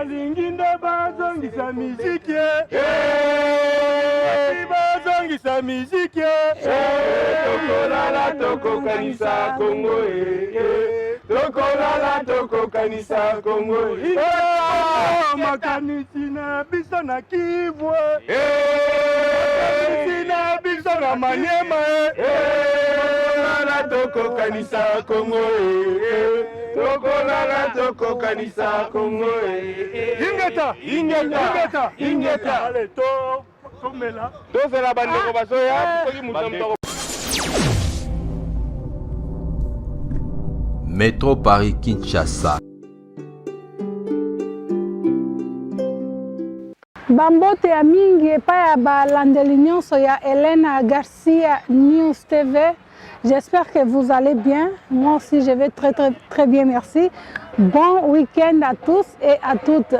Balinginda bazongisa miziki bazongisa miziki tokolala tokokanisa Kongo tokolala tokokanisa Kongo makanisi na biso na Kivu makanisi na biso na Maniema tokolala tokokanisa Kongo tokolala tokokanisa Kongo ingeta allez tomela tozela bandeko basoya soki mutamto. Métro Paris Kinshasa. Bambote ya mingi epa ya balandeli nyonso ya Elena Garcia News TV. J'espère que vous allez bien. Moi aussi, je vais très bien, merci. Bon week-end à tous et à toutes.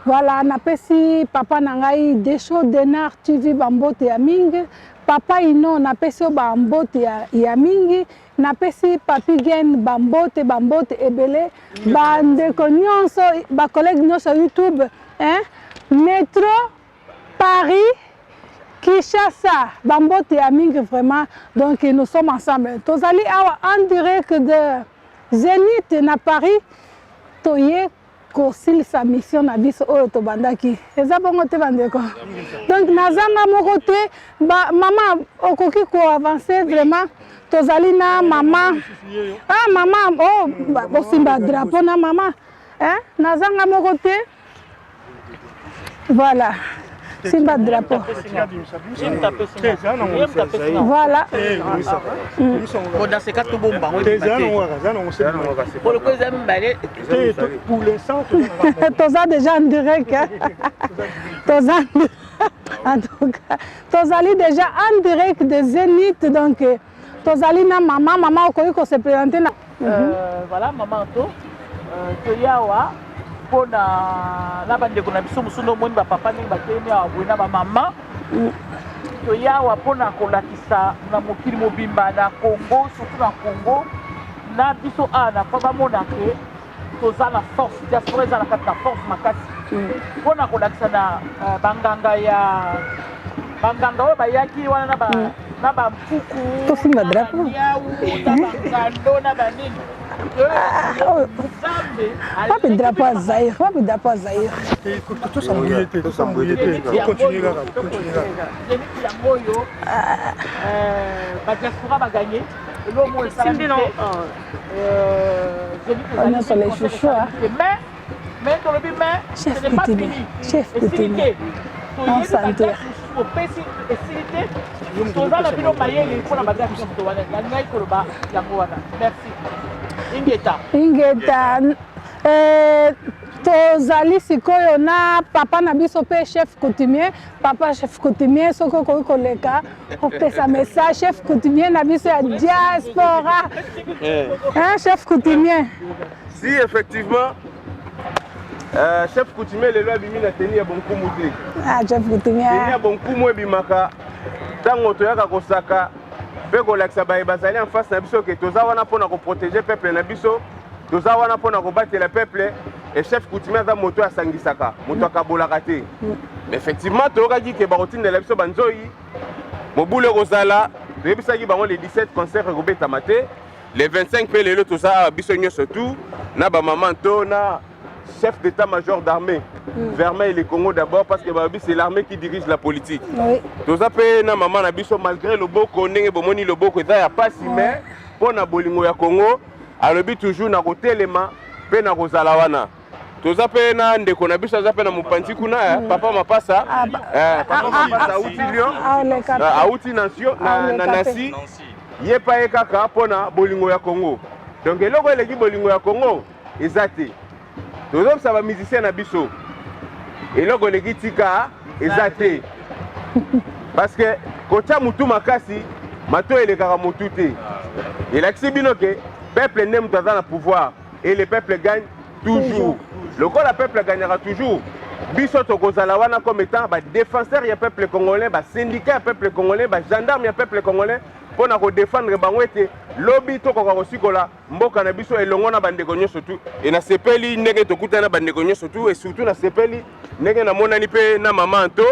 Voilà, napesi papa nangai Desho Denar TV Bambote ya mingi. Papa ino napesi Bambote ya mingi. Napesi papi gen Bambote ebele. Bandeko nyonso, ba collègue nyonso YouTube, hein? Métro Paris Kinshasa, Bambote ya mingi vraiment. Donc nous sommes ensemble. Tozali awa en direct de Zénith na Paris. Toye kosil sa mission na biso oyo to bandaki. Eza bongo te bandeko. Donc nazanga moko te maman okoki ko avancer vraiment. Tozali na maman. Ah maman oh simba drapeau na maman. Hein? Nazanga moko te. Voilà. Simba drapeau. Voilà. Dans ces cas, tout bon, pour l'instant, Toza déjà en direct. En tout cas, Tozali déjà en direct de Zénith. Donc, Tozali na maman, on se présenter. Voilà, maman, Toyawa. Na bandeko na biso musuno moni ba papa ni bateni abwena ba mama to yawa pona kolakisa na mokili mobimba na Congo, surtout na Congo na biso ana pa mona ke toza na force diaspora za na kata force makasi pona kolakisa na banganga oyo bayaki wana na ba mpuku to simba drapeau na banini. Papi drapeau à Zaïre, papi drapeau à Zaïre. Tout s'embrouiller, continuer là. Diaspora va gagner. On est sur les chouchous. Mais dans le but, ce n'est pas fini. Chef coutumier. En santé. Ingeta tozali sikoyo na papa na biso pe chef coutumier papa chef coutumier soko ko koleka opesa message chef coutumier na biso ya diaspora hein chef coutumier. Si effectivement chef coutumier le loi bimi na teni ya bonkumu te. Ah chef coutumier. Teni ya bonkumu ebimaka tango toyaka kosaka pe kolakisa baye bazali en face na biso ke toza wana pona ko protéger peuple na biso. Toza wana pona ko battre le peuple et chef coutumier za moto asangisaka moto akabolaka te. Mais effectivement toyokaki ke bakotindela biso banzoi mobule kozala toyebisaki bango les 17 concerts ekobeta mate les 25 pe lelo toza biso nyonso tout na bamaman to na chef d'état-major d'armée Vermeil le Congo d'abord parce que c'est l'armée qui dirige la politique. Oui. Toza pe na maman na biso malgré le boko ndenge bomoni le boko eza ya pasi mais pona bolingo ya Congo alobi toujours na kotelema pe na kozala wana. Toza pe na ndeko na biso aza pe na mopanzi kuna papa mapasa papa mapasa auti Lyon auti nation na Nancy ye pa ye kaka pona bolingo ya Congo. Donc eloko eleki bolingo ya Congo ezate. Tozo sa ba musicien na biso. Eloko eleki tika ezate. Parce que kocha mutu makasi mato elekaka mutu te. Elakisi bino ke peuple n'aime pas le pouvoir et le peuple gagne toujours. Le peuple gagnera toujours. biso tokozala wana comme étant défenseur ya peuple congolais, syndicat ya peuple congolais, gendarme ya peuple congolais pour na ko défendre bango ete lobby to ko kosikola mboka na biso elongo na bandeko nyonso tu et na sepeli ndenge tokutana bandeko nyonso tu et surtout na sepeli ndenge na monani pe na mama Anto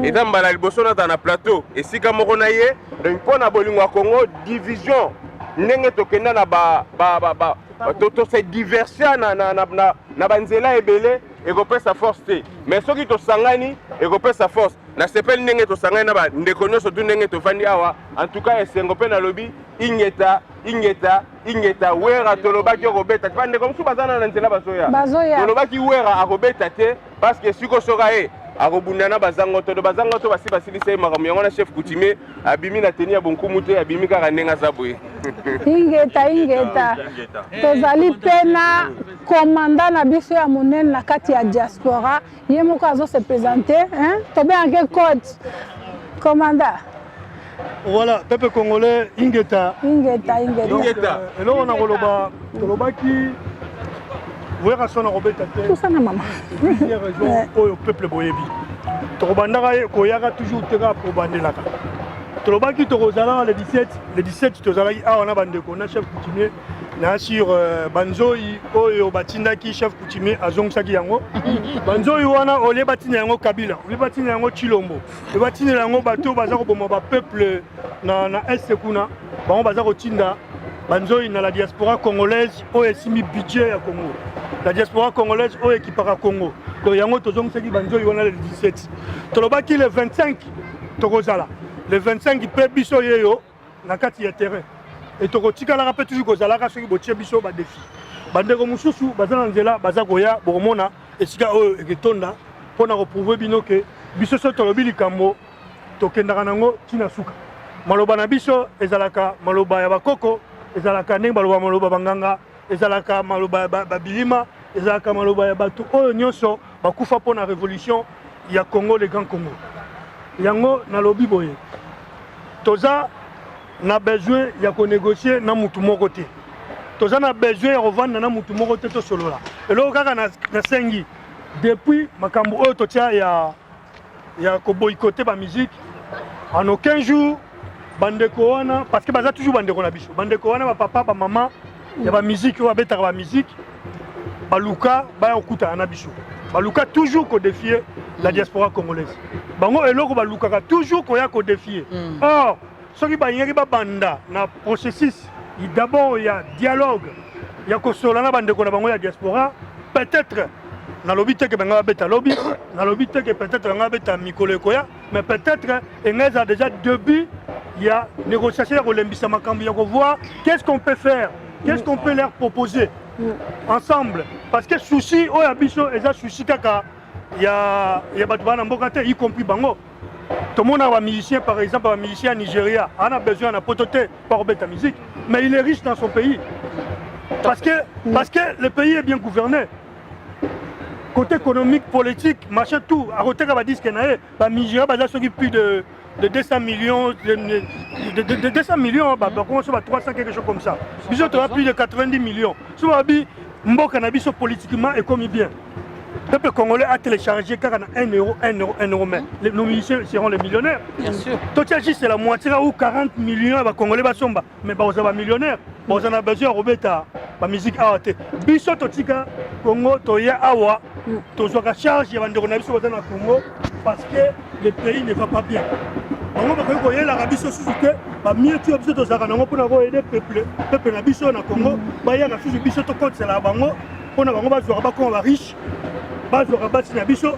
et dans mbala liboso na na plateau et sika moko na ye donc pour na bolingo ya Congo division ndenge tokenda na to se diversion na banzela ebele ekopesa force te mais soki tosangani ekopesa force na sepeli ndenge tosangani na bandeko nyonso tu ndenge tofandi awa en tout cas esengo mpe na lobi ingeta wera tolobaki okobeta bandeko mosusu bazana na nzela bazoya tolobaki wera akobeta te parce que siko soka ye akobundana bazango to basi basilisa makambo yango na chef coutumier abimi na teni ya bonkumu te abimi kaka ndenge aza boye ingeta tozali pena commandant na biso ya monene na kati ya diaspora ye moko azo se présenter tobengake code commandant. Voilà, peuple congolais ingeta eloko na koloba tolobaki wera sona robeta te tout ça na mama plusieurs raisons oyo peuple boyebi tokobandaka koyaka toujours teka kobandelaka tolobaki tokozala le 17 tozalaki awa na bandeko na chef coutumier na sur banzoi oyo batindaki chef coutumier azongisaki yango banzoi wana olie batina yango Kabila olie batina yango Chilombo olie batina yango bato baza koboma ba peuple na est kuna bango baza kotinda banzoi na la diaspora congolaise oyo esimi budget ya Congo la diaspora congolaise oyo ekipaka Congo donc yango tozongisaki banzoi wana le 17 tolobaki le 25 tokozala le 25 pe biso yeyo na kati ya terrain et tokotikalaka pe toujours kozalaka soki botie biso badefi bandeko mosusu baza na nzela baza koya bokomona esika oyo eketonda mpona koprouve bino ke biso so tolobi likambo tokendaka nango ntina suka maloba na biso ezalaka maloba ya bakoko ezalaka ndenge maloba banganga ezalaka maloba babilima ezalaka maloba ya bato oyo nyonso bakufa mpona révolution ya Congo le Grand Congo yango nalobi boye toza na besoin ya konégocier na mutu moko te toza na besoin ya kovanda na mutu moko te tosolola eloko kaka nasengi depuis makambo oyo totia ya koboykote bamusike en aucun jour bandeko wana parce que baza toujours bandeko na biso bandeko wana bapapa bamama ya bamusike oyo babetaka bamusike baluka baya kokutana na biso baluka toujours kodéfier la diaspora congolaise bango eloko balukaka toujours koya kodéfier or soki bayingaki babanda na processus d'abord ya dialogue ya kosola na bandeko na bango ya diaspora peut-être nalobi te ke banga babeta lobi nalobi te ke peut-être banga babeta mikolo ekoya mais peut-être engeza déjà début ya négociation ya kolembisa makambo ya kovoir qu'est-ce qu'on peut faire qu'est-ce qu'on peut leur proposer ensemble parce que souci oyo biso eza souci kaka ya bato bana mboka te y compris bango tout le monde a un musicien par exemple un musicien Nigeria on a besoin d'un pototé pour bête musique mais il est riche dans son pays parce que le pays est bien gouverné côté économique politique machin tout à côté de disque naé ba Nigeria baza soki plus de 200 millions de 200 millions bah comment ça va 300 quelque chose comme ça biso tu as plus de 90 millions soit bi mboka na biso politiquement et comme bien le peuple congolais a téléchargé car on a 1 euro mais nos musiciens seront les millionnaires bien sûr toi c'est la moitié ou 40 millions ba congolais ba somba mais ba on millionnaires bon on a besoin robeta ba musique art biso totika Congo toya awa tozoka charge ya bandeko na biso na Congo parce que le pays ne va pas bien bango ba ko yela ka biso susuke ba mieux tu biso tozaka nango pona ko aider peuple na biso na Congo ba ya na susu biso to compte la bango pona bango ba zo ba ko ba riche bazwaka basi na biso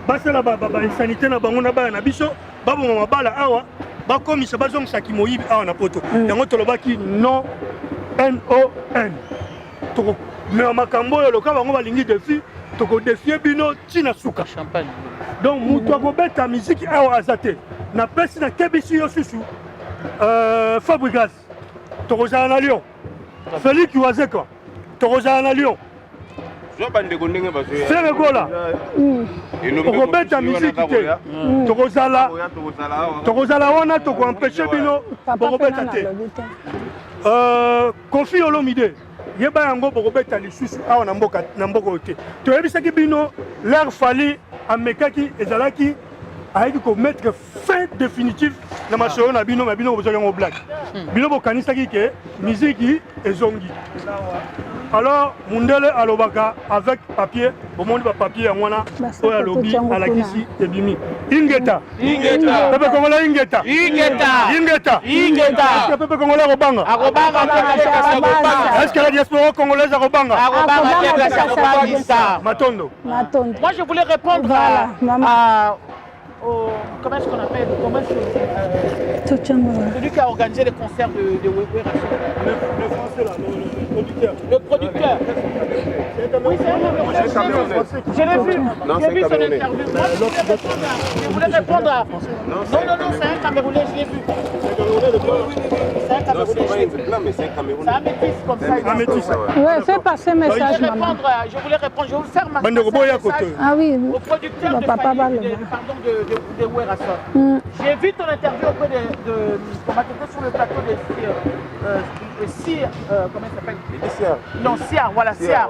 basala insanité na bango na bana na biso baboma mabala awa bakomisa bazongisaki moyibi awa na poto yango tolobaki non toko mais makambo oyo loka bango balingi défi tokodefie bino ntina suka donc mutu akobeta miziki awa aza te na pesi na kebisi yo susu Fabrigas tokozala na Lyon Félix Wazeka tokozala na Lyon Seregola okobeta misiki te tokozala wana tokoempêche bino bokobeta te Kofi Olomide yeba yango bokobeta lisusu awa na mboka ote toyebisaki bino l'air fali amekaki ezalaki ayeki komettre fin définitif na masolo na bino bozwaki yango blague bino bokanisaki ke miziki ezongi alors mundele alobaka avec papier bomoni papier yango wana oyo alobi alakisi ebimi ingeta pepe kongola ingeta pepe kongola akobanga est-ce que la diaspora congolaise akobanga Matondo. Moi je voulais répondre comment est-ce qu'on appelle celui qui a organisé les concerts de Weber. Le français là, le producteur. Oui, c'est un Camerounais. Je l'ai vu. J'ai vu son interview. Je voulais répondre à... Non, c'est un Camerounais, je l'ai vu. C'est un Camerounais. C'est un métis comme ça. Un métis. Oui, fais passer le message, maman. Je voulais répondre, je vais vous faire ma message ah oui, au producteur de Werrason. J'ai vu ton interview auprès de comment tu étais sur le plateau de Cyr, comment il s'appelle? Non, Cyr, voilà, Cyr.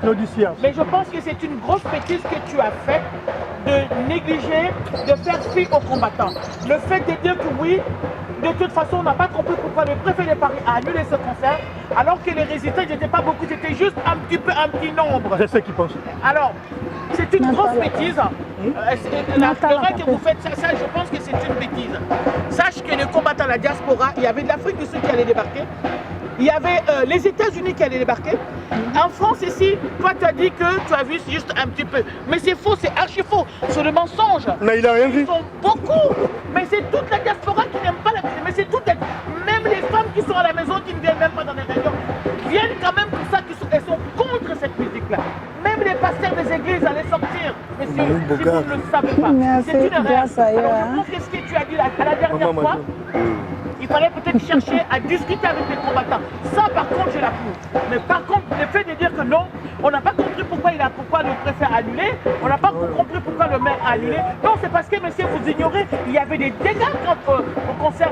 Claudie Cyr. Mais je pense que c'est une grosse bêtise que tu as faite de négliger, de faire fi aux combattants. Le fait de dire que oui, de toute façon, on n'a pas compris pourquoi le préfet de Paris a annulé ce concert, alors que les résultats n'étaient pas beaucoup, c'était juste un petit nombre. C'est ce qu'ils pensent. Alors, c'est une grosse bêtise. La que vous faites ça, je pense que c'est une bêtise. Sache que les combattants de la diaspora, il y avait de l'Afrique du Sud qui allait débarquer. Il y avait les États-Unis qui allaient débarquer. En France, ici, toi, tu as dit que tu as vu juste un petit peu. Mais c'est faux, c'est archi faux. C'est le mensonge. Mais il a rien vu. Ils sont beaucoup. Mais c'est toute la diaspora qui n'aime pas la musique. Mais c'est toute même les femmes qui sont à la maison, qui ne viennent même pas dans les réunions, viennent quand même pour ça, elles sont contre cette musique-là. Même les pasteurs des églises allaient sortir. Messieurs, si vous ne le savez pas. C'est une erreur. Alors, je pense que ce que tu as dit à la dernière fois, il fallait peut-être chercher à discuter avec les combattants. Ça, par contre, je l'approuve. Mais par contre, le fait de dire que non, on n'a pas compris pourquoi le préfet a annulé, on n'a pas compris pourquoi le maire a annulé. Non, c'est parce que, monsieur, vous ignorez, il y avait des dégâts au concert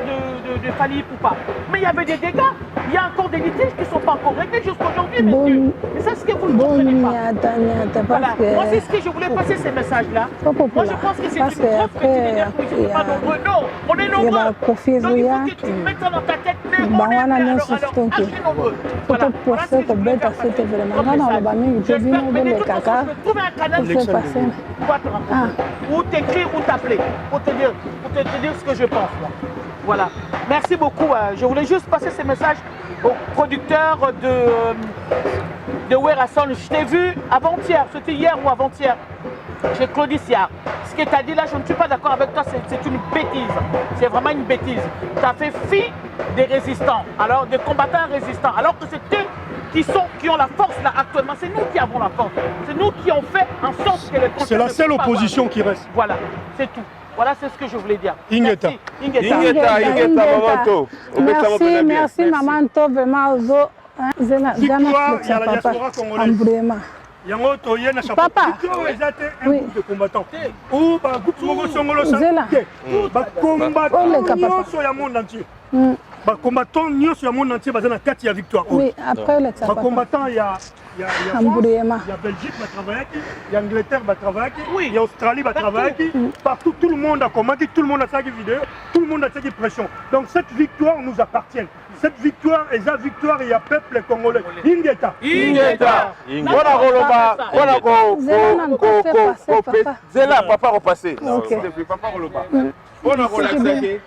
de Fali Poupa. Mais il y avait des dégâts. Il y a encore des litiges qui ne sont pas encore réglés jusqu'aujourd'hui, messieurs. Et ça, c'est ce que vous ne comprenez pas. Voilà. Moi, c'est ce que je voulais passer, ces messages-là. Moi, je pense que c'est une grosse petite que je ne suis pas nombreux. Non, on est nombreux. Donc, il faut que tu mettes ça dans ta tête. Mais on est alors archi nombreux. Voilà. Voilà ce que je voulais faire passer. Je vais trouver un canal ou t'écrire ou t'appeler pour te dire ce que je pense. Voilà. Merci beaucoup. Je voulais juste passer ces messages au producteur de Werrason. Je t'ai vu avant-hier, c'était hier ou avant-hier, chez Claudie Cyr. Ce que tu as dit là, je ne suis pas d'accord avec toi, c'est une bêtise. C'est vraiment une bêtise. Tu as fait fi des résistants, alors des combattants résistants, alors que c'est eux qui ont la force là actuellement. C'est nous qui avons la force. C'est nous qui avons fait en sorte que les concerts. C'est la seule opposition qui reste. Voilà, c'est tout. Voilà, c'est ce que je voulais dire. Ingeta, merci maman To, vraiment victoire, il y a la diaspora congolaise. Yango toye na chapeau. Victoire ezate un groupe de combattants. Ou ba groupe moko songolo sa. Ba combattants nyonso ya monde entier. Ba combattants nyonso ya monde entier baza na kati ya victoire. Oui, après le ba combattants il y a France, il y a Belgique va travailler, il y a Angleterre va travailler, il y a Australie va travailler, partout tout le monde a combattu, tout le monde a sa vidéo, tout le monde a sa pression. Donc cette victoire nous appartient. Cette victoire est la victoire et il y a peuple congolais. Ingeta. Voilà Roloba, voilà Zela papa repassé. Papa Roloba. Voilà relaxé.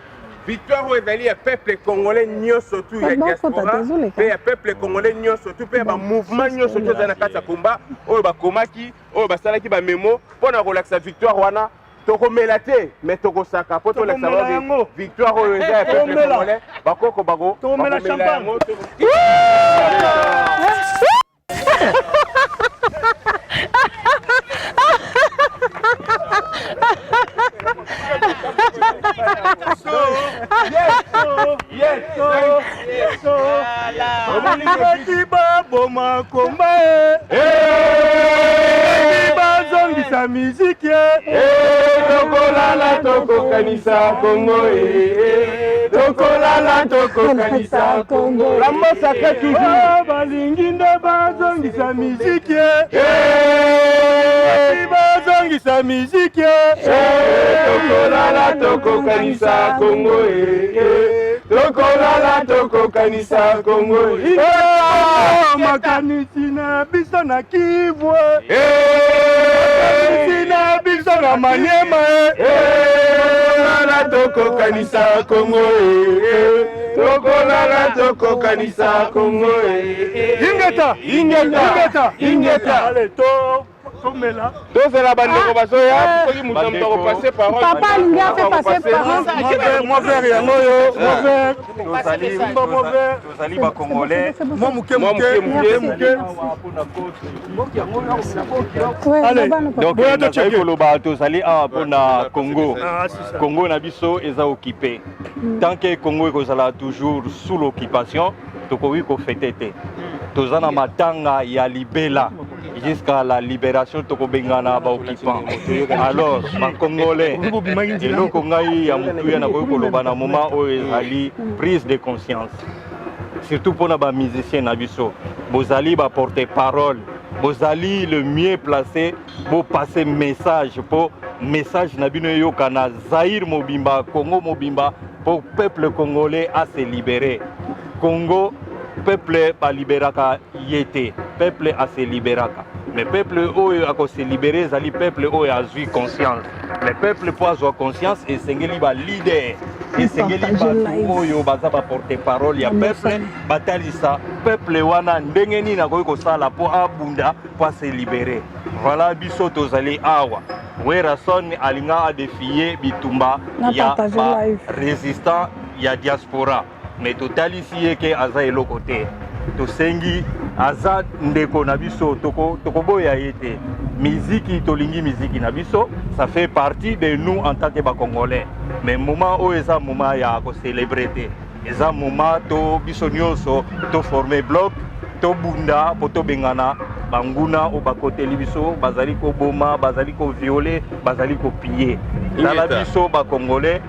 Victoire où il y a peuple congolais nyo surtout il y a diaspora, il y a peuple congolais nyo surtout il y a mouvement nyo surtout dans la carte combat, oh ba komaki, oh ba salaki ba memo, pour na relaxer victoire wana. Toko melate, mais toko saka, pour la savoir victoire où il y a peuple congolais, bakoko bago, toko mela champagne. Bazongisa miziki tokolala tokokanisa Kongo tokolala tokokanisa Congo. La massacre toujours. Balingi nde bazongisa miziki. Bazongisa miziki. Tokolala tokokanisa Congo. Tokolala tokokanisa Congo. Makanisi na biso na Kivu. Makanisi na biso na Maniema. Tokolala tokokanisa Congo. Tokolala tokokanisa Congo. Ingeta. Allez, somela. Tozela bandeko bazoya soki mutu mutoko passer parole. Papa alingi afe passer parole. Moi frère yango yo, moi frère. Tozali ba Congolais. Moi muke. Allez, Donc nazali koloba tozali awa mpona Congo. Congo na biso eza occupé. Tant que Congo ekozala toujours sous l'occupation, tokoki kofete te. Toza na matanga ya libela jusqu'à la libération tokobengana ba occupant. Alors ba Congolais eloko ngai ya mutuya na koki koloba na moment oyo ezali prise de conscience. Surtout pour les musiciens na biso. Bozali ba porter parole. Bozali le mieux placé pour passer message pour message na bino yokana Zaïre mobimba Congo mobimba pour peuple congolais à se libérer. Congo peuple ba libéraka yete, peuple a se libéraka. Mais peuple oyo a se libérer zali peuple oyo a eu conscience. Le peuple pour avoir conscience et sengeli ba leader. Et sengeli ba oyo baza ba porter parole ya peuple batalisa peuple wana ndengeni na koyi ko sala pour abunda pour se libérer. Voilà biso tozali awa. Werason alinga a défier bitumba ya ba résistant ya diaspora. Mais totalisi ke aza eloko te. Tosengi aza ndeko na biso tokoboya yete. Miziki tolingi miziki na biso, ça fait partie de nous en tant que Congolais. Mais moment où eza moment ya ko célébrer. Eza moment to biso nyonso to former bloc, to bunda poto bengana banguna o bakoteli biso bazali ko boma, bazali ko violer, bazali ko piller. Dans la biso ba Congolais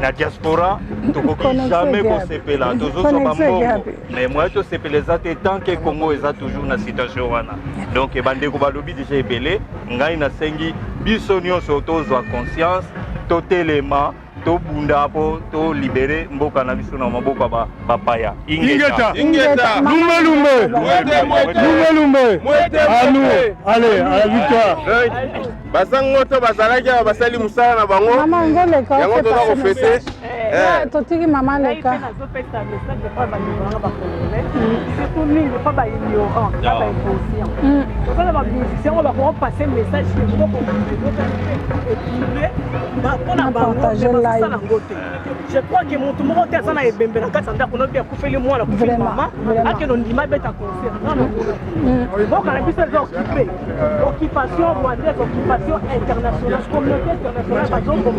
na diaspora tokoki jamais kosepela tozosoba mbongo mais moi tosepeleza te tant que Congo eza toujours na situation wana donc bandeko balobi déjà ebele ngai nasengi biso nyonso tozwa conscience totelema tobunda po to libérer mboka na biso na maboko ba bapaya Ingeta. Lumbe. À nous. Allez, à la victoire. Basango to bazalaki basali musala na bango. Maman ngoleka. Yango toza ko fete. Totiki maman leka. Surtout nous, pas ba ignorant, pas ba inconscient. Donc on va musiciens, on va pouvoir passer le message que vous je crois que mon tout le monde est en train de bembe na kasa ndako na bien kufeli mwana kufeli mama akeno ndima beta concert donc on a pu se occuper occupation rwandaise occupation internationale communauté internationale bazongo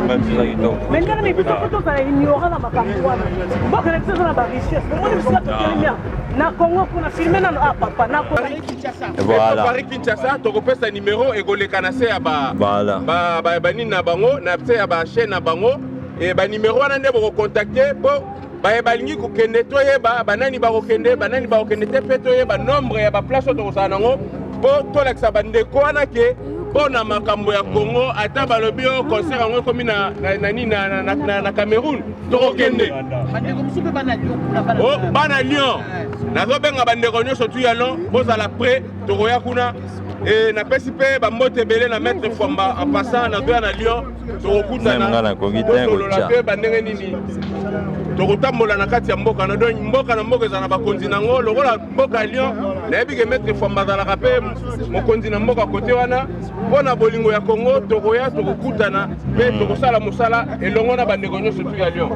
maintenant mais plutôt que ça ignorant na makambo wana donc on a pu na ba richesse moi je suis totalement na Congo pour na filmer na papa na Voilà. Paris Kinshasa tokopesa numéro egoleka na se ya ba bani na bango na se ya ba chaîne na bango et ba numéro wana nde boko contacter po ba balingi ko kende to yeba banani ba kokende te pe to yeba nombre ya ba place to kosana ngo po to leksa bande ko wana ke bona makambo ya Congo ata balobi o concert ngo komi na Cameroun to kokende bana Lyon nazobenga bandeko nyonso tu yalo bozala prêt tokoya kuna et na pesi pe ba mbote belé na maître Fomba en passant na doya na Lyon tokokutana tokolola pe bandenge nini tokotambola na kati ya mboka na donc mboka na mboka ezana bakonzi nango lokola mboka ya Lyon nayebi ke maître Fomba azalaka pe mokonzi na mboka kote wana mpona bolingo ya Congo tokoya tokokutana pe tokosala mosala elongo na bandeko nyonso tu ya Lyon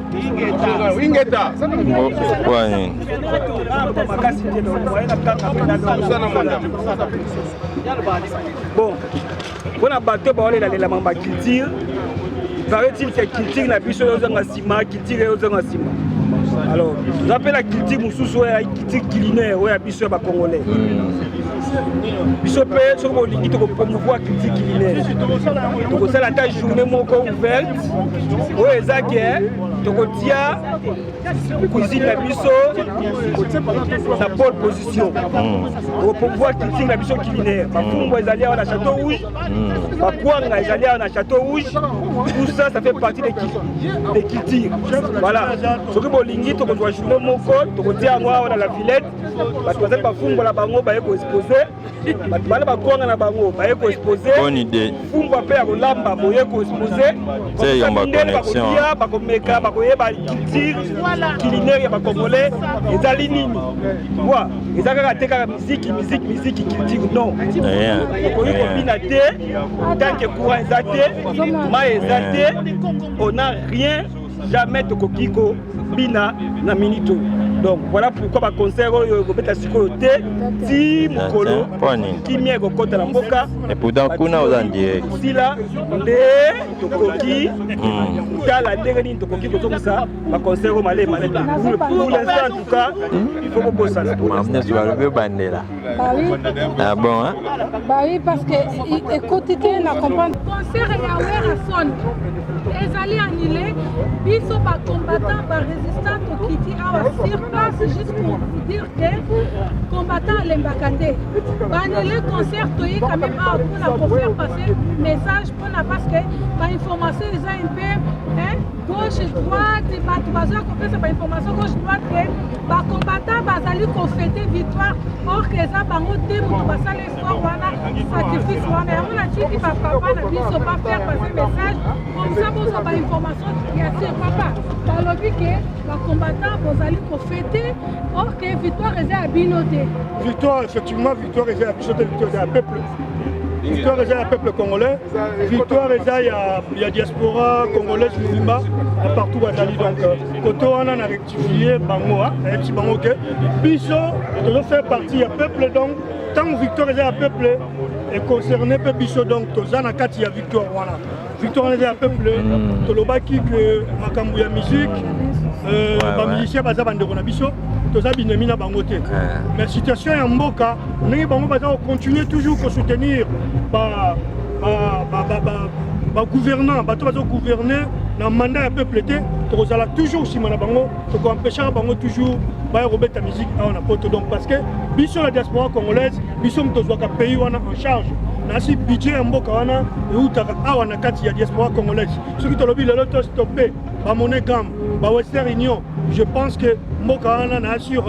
Ingeta bon, on a battu par les la culture. Paraît-il que culture n'a plus sur les ciment, culture et aux ciment. Alors, j'appelle la culture moussous, la culture culinaire, ouais, à Bissau Congolais. biso mpe soki bolingi tokopromouvoir culture culinaire tokosala ata journée moko ouverte oyo eza ke tokotia cuisine na biso na pole position tokopromouvoir culture na biso culinaire bafungwa ezali awa na château rouge bakwanga ezali awa na château rouge tout ça ça fait partie des cultures voilà soki bolingi tokozwa journée moko tokotia yango awa na la Villette bato bazali bafungwala bango baye koexpose bato bale bakwanga na bango baye koexpose bonne idée fungwa mpe ya kolamba boye koexpose ndenge bakolia bakomeka bakoyeba culture culinaire ya bacongolais ezali nini wa eza kaka te kaka musique culture non okoki kobina te tant que courant eza te mai eza te on a rien jamais tokoki kobina na minito. Donc voilà pourquoi ba concert oyo kobeta sikoyo te ti mukolo ki mie ko kota na mboka et pourtant kuna oza direct sila nde tokoki tala ndenge nini tokoki kozongisa ba concert o malé pour l'instant en tout cas il faut que ça mamne sur le bandela ah bon hein bah oui parce que écoutez la comprendre concert ya wera son ezali annulé biso ba combattant ba résistant tokiti awa sur place juste pour vous dire que combattant l'embakate annulé concert toyi quand même à pour faire passer message pour na parce que ba information eza un peu hein gauche droite bato baza kopesa ba information gauche droite que ba combattant bazali ko fêter victoire or que eza bango te moto basala effort wana sacrifice wana yango na tiki ba papa na biso pas faire passer message comme ça bozo ba information ya sur papa balobi que ba combattant bozali ko fêter or que victoire eza à binoté victoire effectivement victoire eza à binoté victoire eza à peuple victoire eza ya peuple congolais victoire eza ya diaspora congolaise mobimba partout bazali donc côté wana na rectifier bango ayebisi bango ke biso tozo faire partie ya peuple donc tant victoire eza ya peuple et concerné pe biso donc toza na kati ya victoire wana victoire eza ya peuple tolobaki ke makambo ya musique bamusicien baza bandeko na biso toza binemi na bango te mais situation ya mboka ndenge bango baza kocontinue toujours kosoutenir bagouvernant bato baza kogouverner na mandat ya peuple te tokozala toujours nsima na bango tokoempêchaka bango toujours baya kobeta musique awa na poto donc parce que biso la diaspora congolaise biso tozwaka pays wana en charge nasi budget ya mboka wana eutaka awa na kati ya diaspora congolaise soki tolobi lelo tostoppe bamonnaie gam bawestern union je pense que mboka wana na sur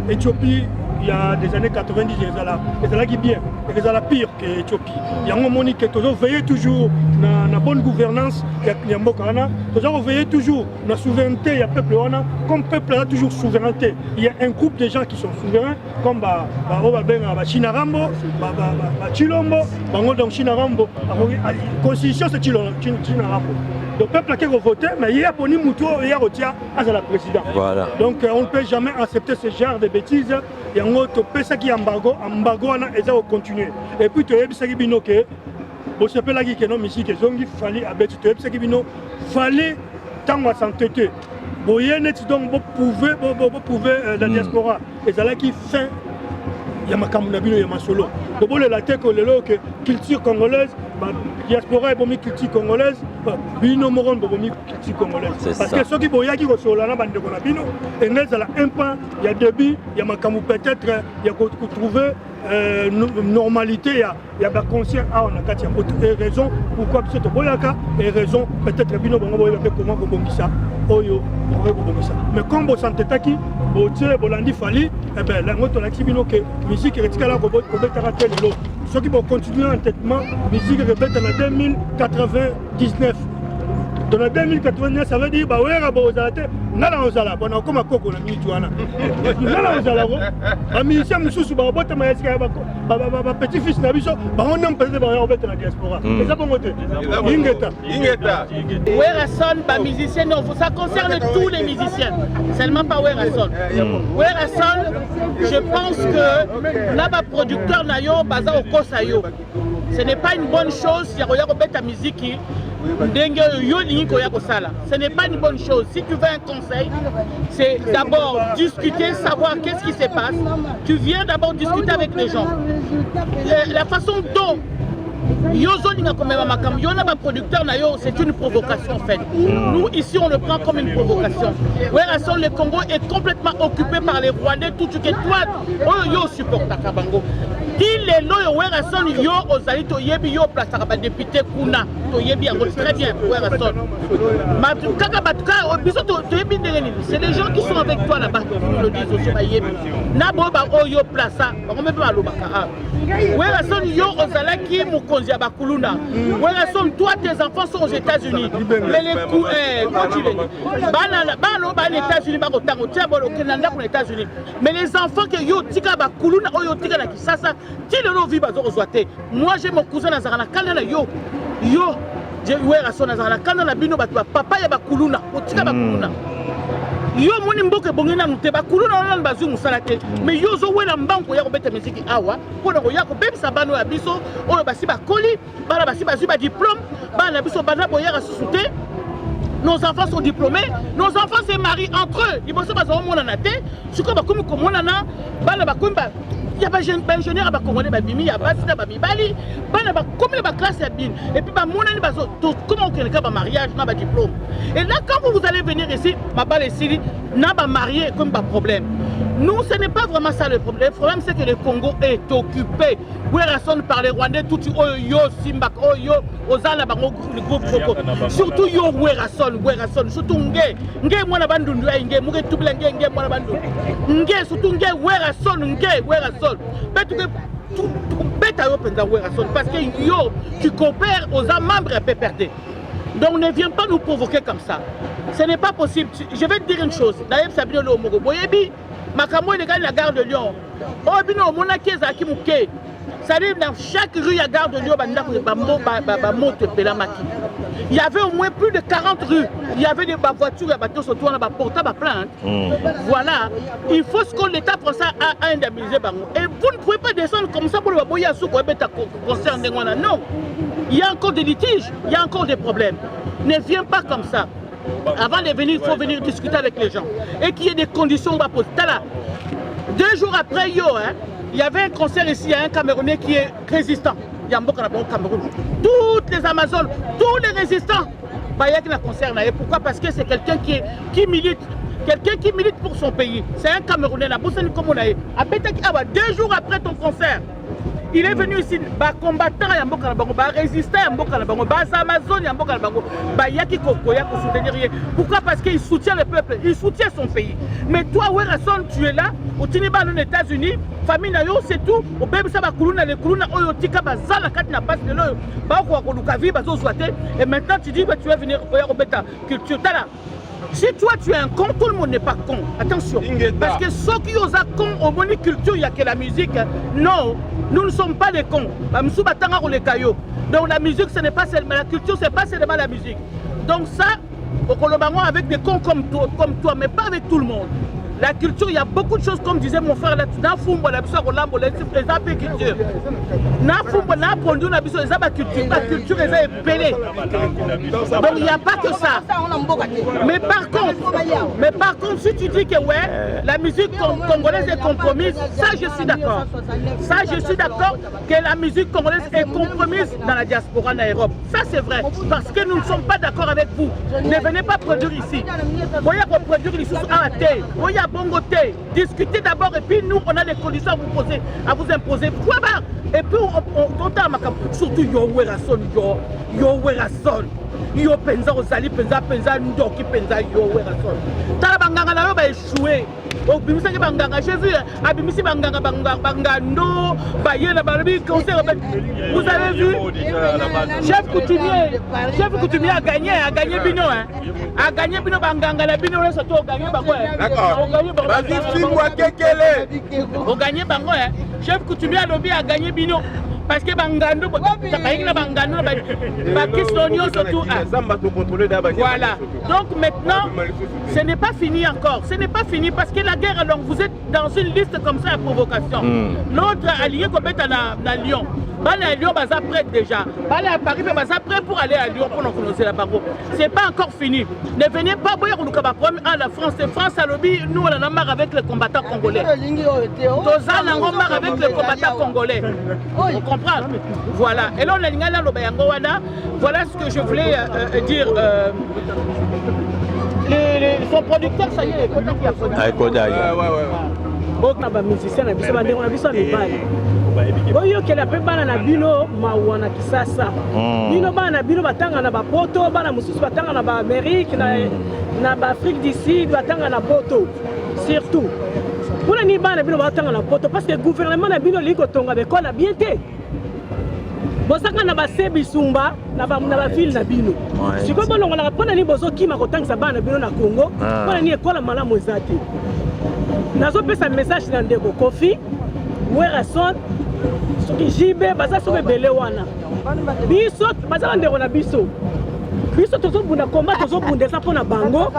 Éthiopie il y a des années 90 ezalaki bien ezala pire que Éthiopie yango moni que tozo veiller toujours na bonne gouvernance ya mboka wana tozo veiller toujours na souveraineté ya peuple wana comme peuple a toujours souveraineté il y a un groupe de gens qui sont souverains comme ba benga ba Chinarambo ba Chilombo bango donc Chinarambo constitution c'est Chinarambo le peuple qui a voté, mais il y a poni Moutou et il y a Rotia à la présidente. Voilà. Donc on ne peut jamais accepter ce genre de bêtises. Il y a un autre pays qui est embargo, et ça va continuer. Et puis tu as dit que bon, c'est pas là qui est non ici, que zongi fallait abattre. Tu as dit que fallait tant à s'entêter. Bon, il y a donc vous pouvez la diaspora. Et ça là qui fait. Il y a ma camunabino, il y a ma solo. Le bon, la tête, que culture congolaise, diaspora est bonne culture congolaise, bino moron bonne culture congolaise. Parce que ceux qui boya qui reçoivent la bande de conabino, et nous à la un point, il y a débit, il y a ma camu peut-être, il y a trouver normalité, il y a conscience ah on a quatre raison pourquoi c'est au boyaka et raison peut-être bino bongo boya comment bongisa oyo bongisa mais comme bo santetaki bo tire bolandi fali eh ben la moto la kibino que musique retikala ko betara telo ceux qui vont continuer en traitement musique répète en 2099 dans la 2089 ça veut dire bah ouais rabo ozalate nala ozala bona koma koko na minute wana nala ozala ko amisia mususu ba bota ma eska ba petit fils na biso ba on n'a pas de ba obeta na diaspora et ça bon côté ingeta Werason ba musicien non ça concerne tous les musiciens seulement pas Werason Werason je pense que là ba producteur na yo baza okosa yo ce n'est pas une bonne chose ya koya obeta musique ndenge yo Ce n'est pas une bonne chose. Si tu veux un conseil, c'est d'abord discuter, savoir qu'est-ce qui se passe. Tu viens d'abord discuter avec les gens. La façon dont c'est une provocation en fait. Nous ici on le prend comme une provocation. Le Congo est complètement occupé par les Rwandais, tout ce que toi yo supporte à Kabango. Il est là yo ozali to yebi yo place à député kuna to yebi très bien c'est des gens qui sont avec toi là-bas qui nous le disent aussi ba yebi na bo ba yo place on me pas lo bakara yo ozala ki mukonzi ya bakuluna toi tes enfants sont aux États-Unis mais les coups bana les États-Unis ba kotango tia bolo kenanda pour les États-Unis mais les enfants que yo tika bakuluna oyo tika na Kisasa ti le no vi bazo ozwate moi j'ai mon cousin na zakana kana yo je wera so na zakana kana na bino batu papa ya bakuluna otika bakuluna yo moni mboke bongena nute bakuluna na bazu musala te mais yo zo wela mbango ya kobeta musique awa pona ko ya ko bebisa bano ya biso oyo basi bakoli bana basi bazu ba diplôme bana biso bana boya susute. Nos enfants sont diplômés, nos enfants se marient entre eux. Ils vont se passer au monde en athée. Ce qu'on va comme on a, il y a pas ingénieur à Congolais, il y a pas de Bali, il y a comme la classe et puis comment on crée un mariage, un diplôme. Et là, quand vous allez venir ici, ma balle est ici, n'a pas marié comme pas problème. Nous, ce n'est pas vraiment ça le problème. Le problème, c'est que le Congo est occupé. Personne par les Rwandais, tout yo Simbak, yo Ozala, le groupe Coco. Surtout yo Werason, surtout Nge, moi la bande Nge, Moué Toubla Nge, moi la bande Nge, surtout Nge, Werason. Tout bête à Werason parce que yo, tu coopères aux membres à PPRD. Donc ne viens pas nous provoquer comme ça. Ce n'est pas possible. Je vais te dire une chose. D'ailleurs, Sabine Lomogo, Boyebi, Makamo est la gare de Lyon. Oh, bino, Monaki, Zakimouké. C'est-à-dire, dans chaque rue, il y a gare de Lyon, il y avait au moins plus de 40 rues. Il y avait des voitures, des bateaux, surtout on a porté ma plainte. Voilà. Il faut que l'État français a indemnisé. Et vous ne pouvez pas descendre comme ça pour le boyer à sous pour concert. Non. Il y a encore des litiges, il y a encore des problèmes. Ne viens pas comme ça. Avant de venir, il faut venir discuter avec les gens. Et qu'il y ait des conditions. 2 jours après, il y avait un concert ici, il y a un Camerounais qui est résistant. Il y a un Cameroun. Toutes les Amazones, tous les résistants, il y a un concert. Pourquoi? Parce que c'est quelqu'un qui milite. Quelqu'un qui milite pour son pays. C'est un Camerounais. 2 jours après ton concert, il est venu ici, combattant, résistant, Amazon, pourquoi? Parce qu'il soutient le peuple, il soutient son pays. Mais toi, Werason, tu es là, au Tiniba, aux États-Unis, famille Nayo, c'est tout. Et maintenant, tu dis que tu vas venir au bêta culture. Si toi tu es un con, tout le monde n'est pas con. Attention. Parce que ceux qui ont un con au monoculture, il n'y a que la musique. Non, nous ne sommes pas des cons. Donc la musique, ce n'est pas seulement la culture, ce n'est pas seulement la musique. Donc ça, au Colombano avec des cons comme toi, mais pas avec tout le monde. La culture, il y a beaucoup de choses, comme disait mon frère, donc il n'y a pas que ça. Mais par contre, si tu dis que ouais, la musique congolaise est compromise, ça je suis d'accord. Ça je suis d'accord que la musique congolaise est compromise dans la diaspora en Europe. Ça c'est vrai, parce que nous ne sommes pas d'accord avec vous. Ne venez pas produire ici. Voyez produire ici à la terre. Bongo Té, discutez d'abord et puis nous on a des conditions à vous imposer. Et puis on surtout yo Werason, yo penza ozali penza ndoki penza yo Werason. Tala banganga na yo ba échoué. Obimisa ke banganga, j'ai vu abimisi banganga bangando ba yena barabi concert. Vous avez vu chef coutumier a gagné bino a gagné bino banganga na bino so to gagné bango. D'accord. Vas-y, suis-moi Kekele. On gagné bango chef coutumier a gagné bino. parce que bangando voilà. Donc maintenant, ce n'est pas fini encore. Ce n'est pas fini parce que la guerre, alors vous êtes dans une liste comme ça à provocation. L'autre allié qu'on met à Lyon. À Lyon, baza prêt déjà. À Paris, baza prêt pour aller à Lyon pour nous connaître la barreau. C'est pas encore fini. Ne venez pas voir à la France. C'est France à lobby. Nous, on en a marre avec les combattants congolais. Toza, on en a marre avec les combattants congolais. On comprend? Voilà. Et là, on a l'ingala l'obayangowana. Voilà ce que je voulais dire. Son producteur, ça y est, Kodak. Bokna ba musicien na biso bande na biso mibali. Boyo ke la pe bana na bino mawana kisasa. Bino bana bino batanga na ba poto, bana mususu batanga na ba Amérique na ba Afrique du Sud batanga na poto. Surtout. Pour ni bana bino batanga na poto parce que le gouvernement na bino liko tonga be kola bien te. Bosaka na ba sebi sumba na ba ville na bino. Siko bono na pona ni bozo kima kotangisa bana bino na Congo, pona ni ekola malamu ezate. Nazo pesa message na ndeko Kofi Werason soki jibe baza soki bele wana biso baza ndeko na biso tozo bunda combat tozo bundesa pona bango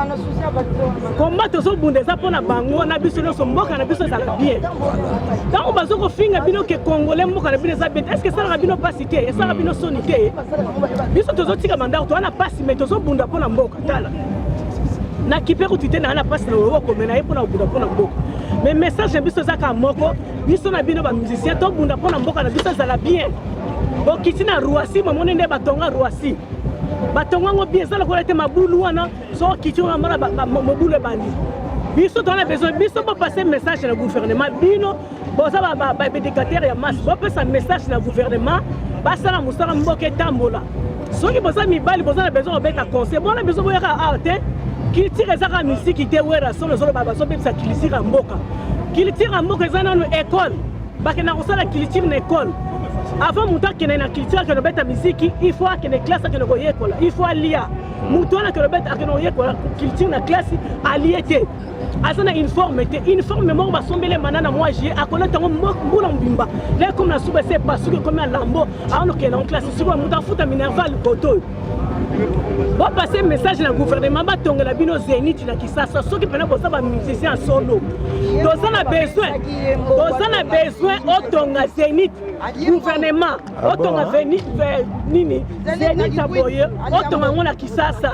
combat tozo bundesa pona bango na biso nyonso mboka na biso za bien tango bazo ko finga bino ke congolais mboka na bino za bien est-ce que ça na bino pasi te et ça na bino soni te biso tozo tika mandako to ana pasi mais tozo bunda pona mboka tala na kipeko tite na ana pasi na loboko mais na epona bunda pona mboka mais message biso zaka moko biso na bino ba musicien to bunda pona mboka na biso za la bien bokiti na Ruasi momone nde batonga Ruasi batonga ngo bien za la kolete mabulu wana so kiti na mala mabulu bandi biso to na besoin biso ba passer message na gouvernement bino boza ba éducateur ya masse ba passer message na gouvernement basala musala mboka tambola soki boza mibali boza na besoin obeta conseil bona besoin boyaka arte culture ezaka musique te wera solo baba so bebisa culture ya mboka culture ya mboka eza nanu école bakena kosala culture na école avant mutu akende na culture akende obeta musique il faut akende classe akende koyekola il faut alia mutu wana akende obeta akende koyekola culture na classe alie te aza na uniforme te uniforme moko basombele manana moi j'ai akona tango mbula mbimba le comme na suba c'est pas sûr comme un lambo aonokende en classe siko mutu afuta minerval koto bon passer message na gouvernement batongela bino Zénith na Kisasa soki pena bosa ba musicien solo dozana besoin otonga Zénith gouvernement otonga Zénith nini Zénith aboye otonga ngona Kisasa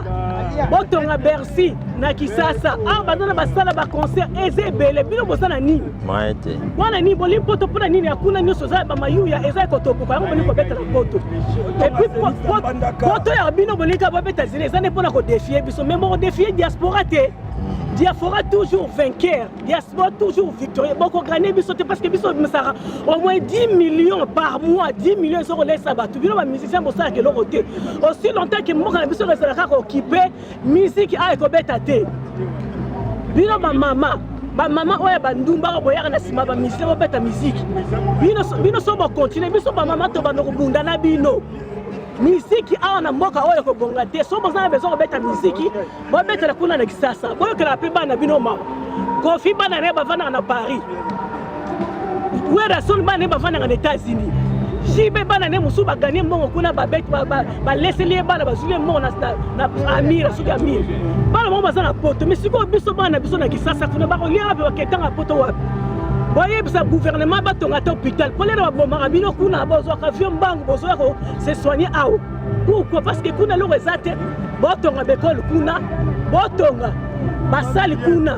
otonga Bercy na Kisasa badona basala ba concert ezebele bino bosana nini maete wana ni boli poto pona nini akuna nyoso za ba mayuya eza kotopoka yango boni ko beta na poto et puis poto ya bino bonika ba beta zile za ne pona ko défier biso même on défier diaspora te diaspora toujours vainqueur diaspora toujours victorieux boko gagner biso te parce que biso mesara au moins 10 millions par mois 10 millions sur les sabatu bino ba musicien bosala ke lokote aussi longtemps que moka na biso resala ko occuper musique a ko beta te bino ba mama oya bandumba boyaka na sima ba musicien bo beta musique bino so bo continuer biso ba mama to ba no bunda na bino musique awa na mboka oyo ko bonga te so bozana besoin ko beta musique bo beta la kuna na Kisasa boyo kala pe bana bino ma Kofi bana ne bavana na Paris wera son bana ne bavana na États-Unis jibe bana ne musu ba gagner mbongo kuna ba bet ba laisser bana ba zuye mbongo na Amira suki Amira bana mo bazana poto mais siko biso bana biso na Kisasa kuna ba kolia ba ketanga poto wapi boye bisa gouvernement batonga ta hôpital pour les bomba bino kuna bozo ka vieux mbangu bozo ko se soigner awo pourquoi parce que kuna lo rezate botonga bekol kuna botonga basali kuna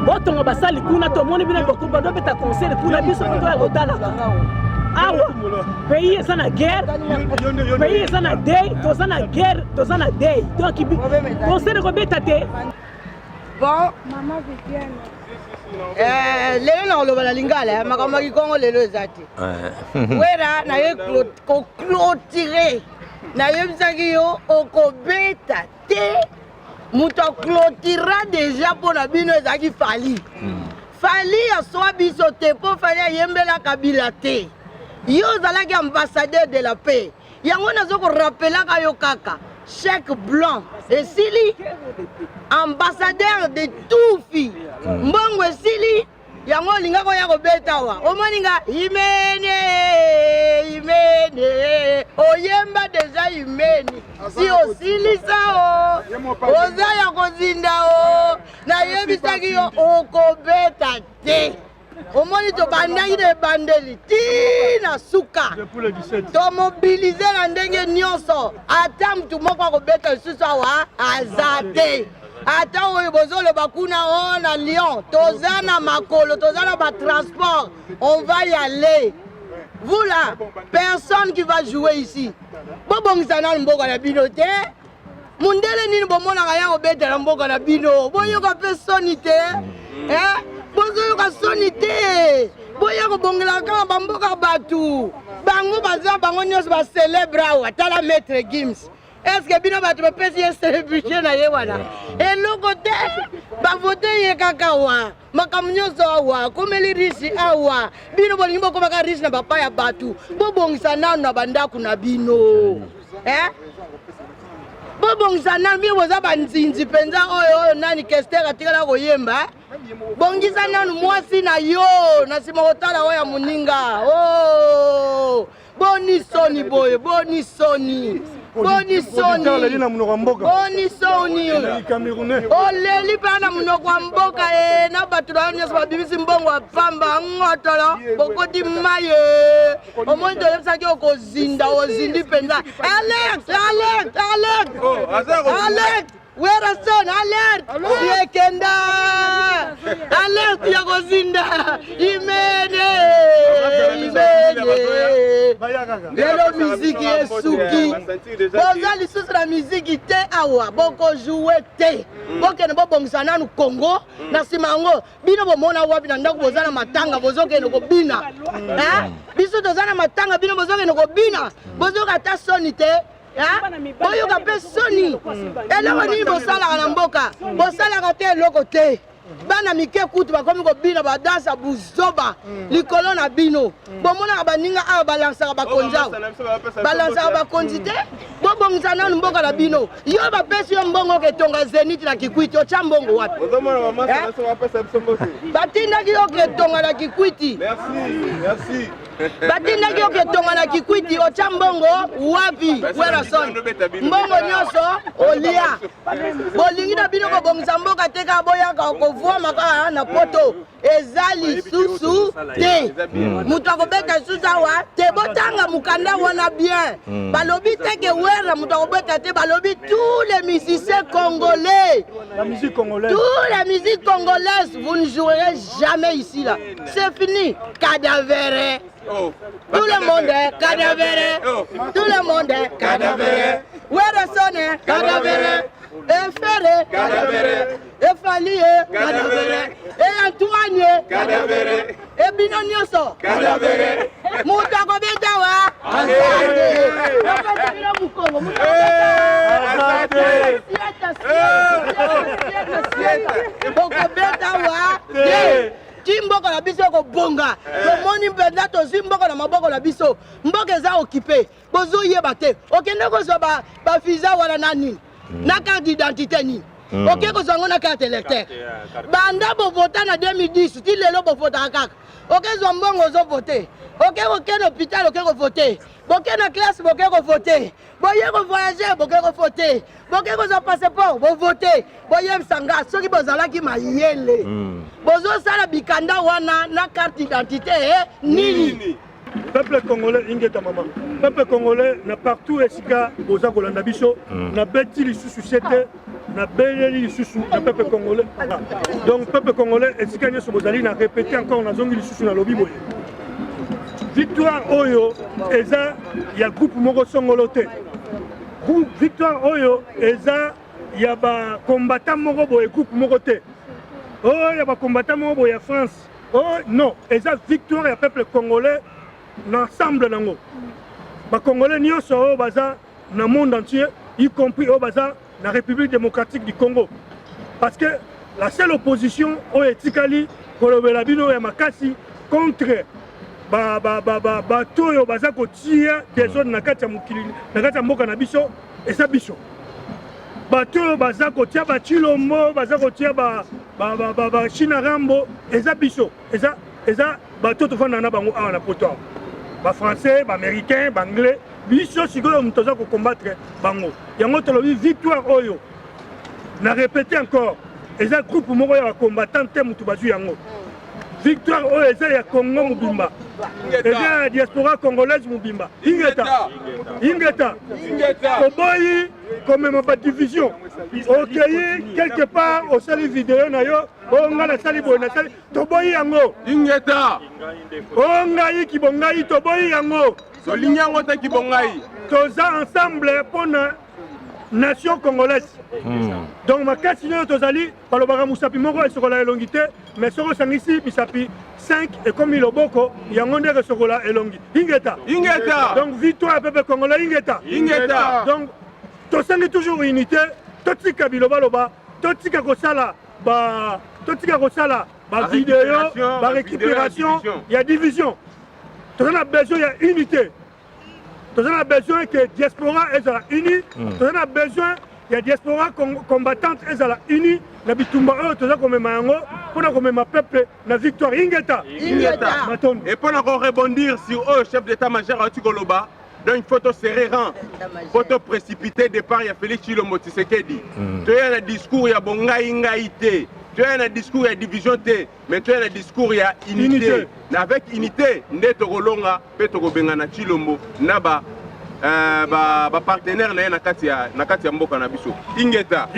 botonga basali kuna to moni bino ko bando beta concert kuna biso to ya godala awa pays est en guerre pays est en deuil to en guerre to en deuil donc concert ko beta te bon maman Viviane lelo na oloba na lingala makambo ya Kongo lelo ezate wera na ye ko clôturer na ye bisaki yo okobeta te muto clôturera déjà pona bino ezaki fali ya soa biso te po fali ayembela Kabila te yo ozalaki ambassadeur de la paix yango nazoko rappelaka yo kaka chèque blanc esili ambassadeur de tout fi mbongo esili yango linga ko ya ko betawa omoninga imene oyemba deja imeni si osilisa oza ya kozinda na yebisaki yo okobeta te omoni tobandaki na ebandeli tina suka tomobilize na ndenge nyonso ata mutu moko akobeta lisusu awa aza te ata oyo bozoloba kuna na Lyon toza na makolo toza na batransport on va y aller. Vous là, personne qui va jouer ici. Bobongisa na mboka na bino te. Mundele nini bomona kaya kobetela mboka na bino. Boyoka pe sonite. Boyoka sonite. Boyoka bongela kama bamboka batu. Bango baza bango nyos ba célèbre awa tala maître Gims. Est-ce que bino batu ba pesi célébrité na ye wana? Et le côté ba voter ye kakawa. Makamnyoso awa, komeli rishi awa. Bino bolingo ko baka rishi na papa ya batu. Bobongisa nanu na bandaku na bino. Bobongisa nanu mi boza banzinzi penza oyo nani Kester atikala koyemba. Bongisa nanu mwasi na yo na sima kotala oya muninga. Oh! Boni soni boye, boni soni. Boni soni. Boni soni. Oleli pana munoko wa mboka na batu na nyasa babimisi mbongo wa pamba ngotolo bokoti maye. Omondo yebisaki okozinda ozindi penza. Alert. Where is son? Alert! Siekenda! Alert ya kozinda! Imene! Lelo miziki esuki! Boza lisusu na miziki te awa! Boko jouer te! Boke ne bobongisa nanu Congo! Na simango! Bino bomona wapi na ndako boza na matanga bozoke noko bina! Biso toza na matanga bino bozoke noko bina! Bozoka ta soni te! Boyoka pe soni eloko nini bosalaka na mboka bosalaka te eloko te bana mike kutu bakomi kobina badansa buzoba likolo na bino bomonaka baninga awa balansaka bakonzi awa balansaka bakonzi te bobongisa nanu mboka na bino yo bapesi yo mbongo oketonga zeniti na Kikwiti otya mbongo wapi batindaki yo ketonga na Kikwiti batindaki yo ketonga na Kikwiti otya mbongo wapi werason mbongo nyonso olia bolingi na bino kobongisa mboka te kaka boyaka kovwama kaka na poto eza lisusu te mutu akobeta lisusu awa te botanga mukanda wana bien balobi teke wera mutu akobeta te balobi tous les musiciens congolais tous les musiques congolaises vous ne jouerez jamais ici là c'est fini cadavéré. Tout le monde est cadavéré. Tout le monde est cadavéré. Werason est cadavéré. Efere cadavéré. Efalié cadavéré. Et Antoine cadavéré. Et Binonioso cadavéré. Moutako Betawa. Timboko na biso ko bonga tomoni mpenza tozi mboko na maboko na biso mboka eza occupé bozo yeba te okende kozwa ba visa wana nani na carte d'identité ni oke kozwa ngo na carte électeur banda bo vota na 2010 ti lelo bo vota kaka okezwa mbongo zo voter oke kokende hôpital oke ko voter boke na classe boke ko voter boye ko voyager boke ko voter boke kozwa passeport bo voter boye msanga soki bozalaki mayele bozo sala bikanda wana na carte d'identité nini peuple congolais ingeta mama peuple congolais na partout esika boza kolanda biso na beti lisusu sete na beleli lisusu na peuple congolais donc peuple congolais esika nyonso bozali na répéter encore na zongi lisusu na lobi boye victoire oyo eza ya groupe moko songolo te victoire oyo eza ya ba combattant moko boye groupe moko te oh ya ba combattant moko boye ya France oh non eza victoire ya peuple congolais l'ensemble nango ba congolais nyonso oyo baza na monde entier y compris oyo baza na République démocratique du Congo parce que la seule opposition oyo etikali kolobela bino ya makasi contre bato oyo baza kotia des zones na kati ya mokili na kati ya mboka na biso eza biso bato baza kotia bachilombo baza kotia China Rambo eza biso eza bato tofanda na bango awa na poto ba français ba américain ba anglais biso sikoyo muto za ko combattre bango yango tolobi victoire oyo na répéter encore eza groupe moko ya combattant te mutu bazu yango victoire oyo eza ya Congo mobimba eza ya diaspora congolaise mobimba ingeta oboyi comme ma division okei quelque part osali vidéo na yo onga na sali boye na sali toboyi yango ingeta ongai kibongai toboyi yango solingi yango te kibongai toza ensemble pona nation congolaise donc makasi nyo tozali balobaka musapi moko esokola elongi te mais soko sangisi bisapi 5 ekomi loboko yango nde esokola elongi ingeta donc victoire peuple congolais ingeta donc tosengi toujours unité totika bilobaloba totika kosala ba vidéo ba récupération ya division toza na besoin ya unité toza na besoin que diaspora ezala unie toza na besoin ya diaspora combattante ezala unie na bitumba oyo toza komema yango mpona komema peuple na victoire ingeta matondo et mpona korebondir sur oyo chef d'état-major auti koloba donc il faut serrer rang faut précipiter départ ya Félix Tshilombo Tshisekedi toya na discours ya bongai te toya na discours ya division te mais toya na discours ya unité na avec unité nde tokolonga mpe tokobenga na Tshilombo na ba partenaire na ye na kati ya mboka na biso ingeta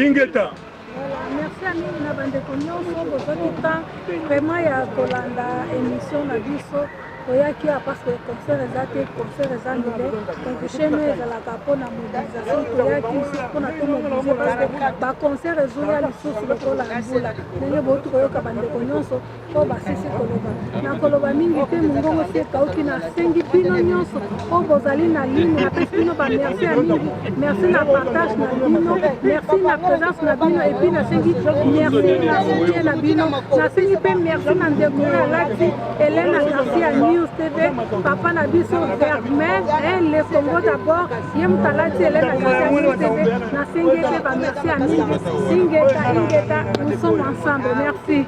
merci à nous na bandeko nyonso bozwaki temps vraiment ya kolanda émission na biso toyaki parce que concert eza te concert eza ndele donc chaîne ezalaka mpona mobilisation toyaki mpona tomobilize parce que baconcert ezoya lisusu lokola mbula ndenge bouti koyoka bandeko nyonso oyo basisi koloba na koloba mingi te mongongo si ekauki nasengi bino nyonso oyo bozali na ligne napesi bino bamerci ya mingi merci na partage na bino merci na présence na bino epuis nasengi merci na soutien na bino nasengi mpe merci na ndeko oyo alati Elena Garcia News TV, papa na biso Vermeil, le Congo d'abord, yem talati Elena Garcia News TV, na singete, merci à Ingeta, nous sommes ensemble, merci.